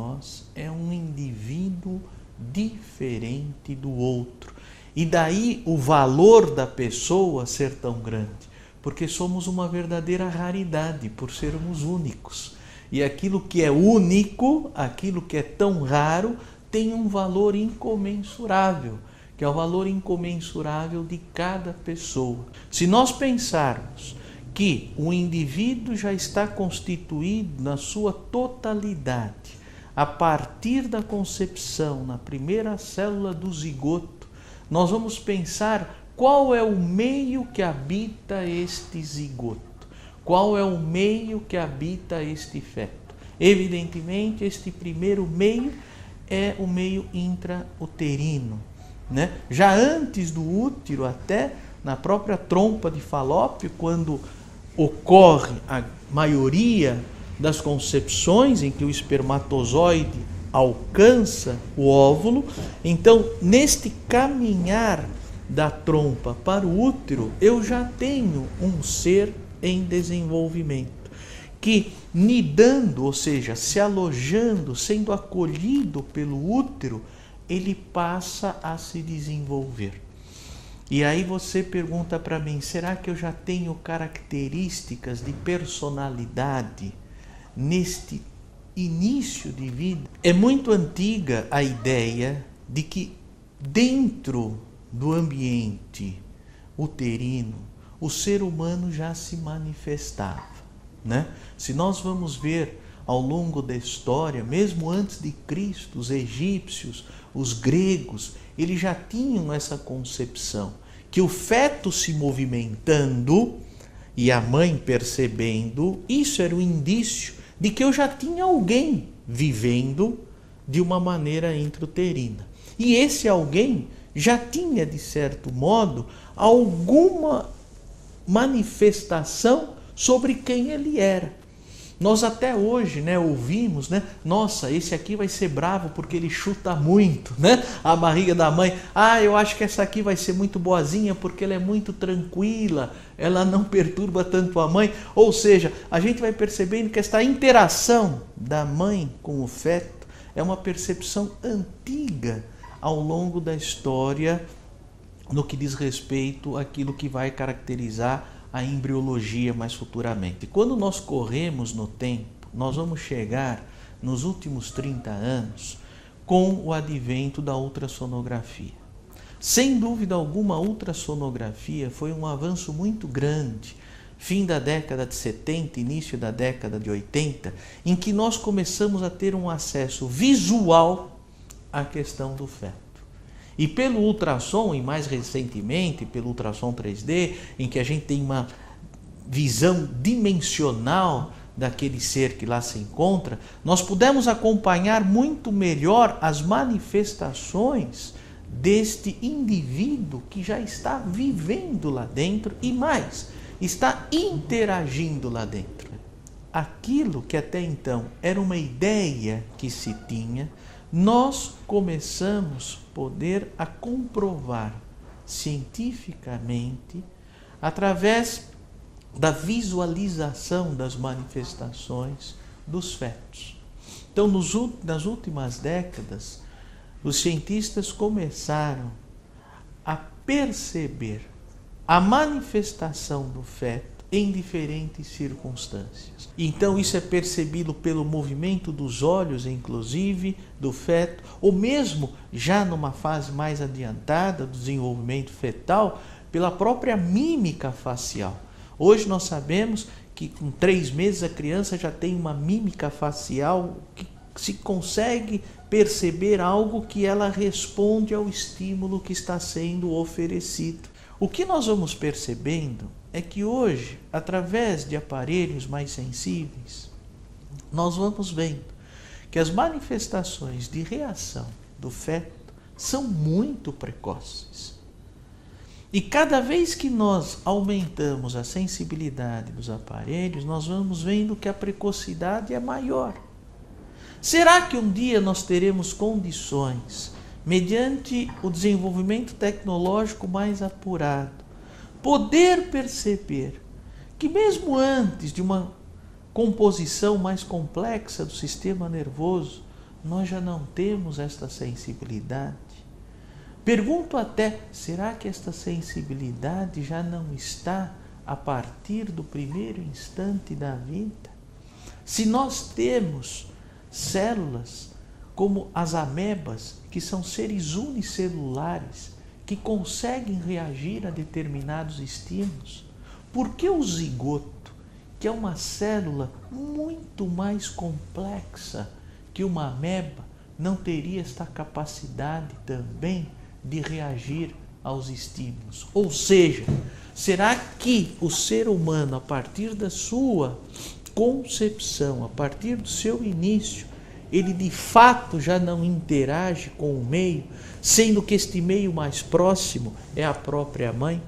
nós é um indivíduo diferente do outro. E daí o valor da pessoa ser tão grande, porque somos uma verdadeira raridade por sermos únicos. E aquilo que é único, aquilo que é tão raro, tem um valor incomensurável, que é o valor incomensurável de cada pessoa. Se nós pensarmos que o indivíduo já está constituído na sua totalidade, a partir da concepção, na primeira célula do zigoto, nós vamos pensar qual é o meio que habita este zigoto, qual é o meio que habita este feto. Evidentemente, este primeiro meio é o meio intrauterino, né? Já antes do útero, até na própria trompa de Falópio, quando ocorre a maioria das concepções em que o espermatozoide alcança o óvulo, então neste caminhar da trompa para o útero, eu já tenho um ser em desenvolvimento, que nidando, ou seja, se alojando, sendo acolhido pelo útero, ele passa a se desenvolver. E aí você pergunta para mim, será que eu já tenho características de personalidade neste início de vida? É muito antiga a ideia de que dentro do ambiente uterino o ser humano já se manifestava, né? Se nós vamos ver ao longo da história, mesmo antes de Cristo, os egípcios, os gregos, eles já tinham essa concepção que o feto se movimentando e a mãe percebendo, isso era um indício de que eu já tinha alguém vivendo de uma maneira intrauterina. E esse alguém já tinha, de certo modo, alguma manifestação sobre quem ele era. Nós até hoje, ouvimos, nossa, esse aqui vai ser bravo porque ele chuta muito, a barriga da mãe. Eu acho que essa aqui vai ser muito boazinha porque ela é muito tranquila, ela não perturba tanto a mãe. Ou seja, a gente vai percebendo que esta interação da mãe com o feto é uma percepção antiga ao longo da história no que diz respeito àquilo que vai caracterizar a embriologia mais futuramente. Quando nós corremos no tempo, nós vamos chegar nos últimos 30 anos com o advento da ultrassonografia. Sem dúvida alguma, a ultrassonografia foi um avanço muito grande, fim da década de 70, início da década de 80, em que nós começamos a ter um acesso visual à questão do feto. E pelo ultrassom, e mais recentemente pelo ultrassom 3D, em que a gente tem uma visão dimensional daquele ser que lá se encontra, nós pudemos acompanhar muito melhor as manifestações deste indivíduo que já está vivendo lá dentro e mais, está interagindo lá dentro. Aquilo que até então era uma ideia que se tinha, nós começamos a poder a comprovar cientificamente através da visualização das manifestações dos fetos. Então, nas últimas décadas, os cientistas começaram a perceber a manifestação do feto em diferentes circunstâncias. Então isso é percebido pelo movimento dos olhos, inclusive, do feto, ou mesmo já numa fase mais adiantada do desenvolvimento fetal, pela própria mímica facial. Hoje nós sabemos que com 3 meses a criança já tem uma mímica facial que se consegue perceber algo que ela responde ao estímulo que está sendo oferecido. O que nós vamos percebendo é que hoje, através de aparelhos mais sensíveis, nós vamos vendo que as manifestações de reação do feto são muito precoces. E cada vez que nós aumentamos a sensibilidade dos aparelhos, nós vamos vendo que a precocidade é maior. Será que um dia nós teremos condições, mediante o desenvolvimento tecnológico mais apurado, poder perceber que mesmo antes de uma composição mais complexa do sistema nervoso, nós já não temos esta sensibilidade? Pergunto até, será que esta sensibilidade já não está a partir do primeiro instante da vida? Se nós temos células como as amebas, que são seres unicelulares, que conseguem reagir a determinados estímulos, por que o zigoto, que é uma célula muito mais complexa que uma ameba, não teria esta capacidade também de reagir aos estímulos? Ou seja, será que o ser humano, a partir da sua concepção, a partir do seu início, ele de fato já não interage com o meio, sendo que este meio mais próximo é a própria mãe?